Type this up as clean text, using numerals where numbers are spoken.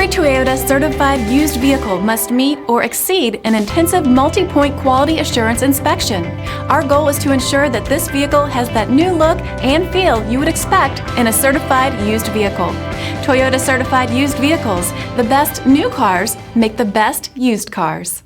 Every Toyota certified used vehicle must meet or exceed an intensive multi-point quality assurance inspection. Our goal is to ensure that this vehicle has that new look and feel you would expect in a certified used vehicle. Toyota certified used vehicles, the best new cars make the best used cars.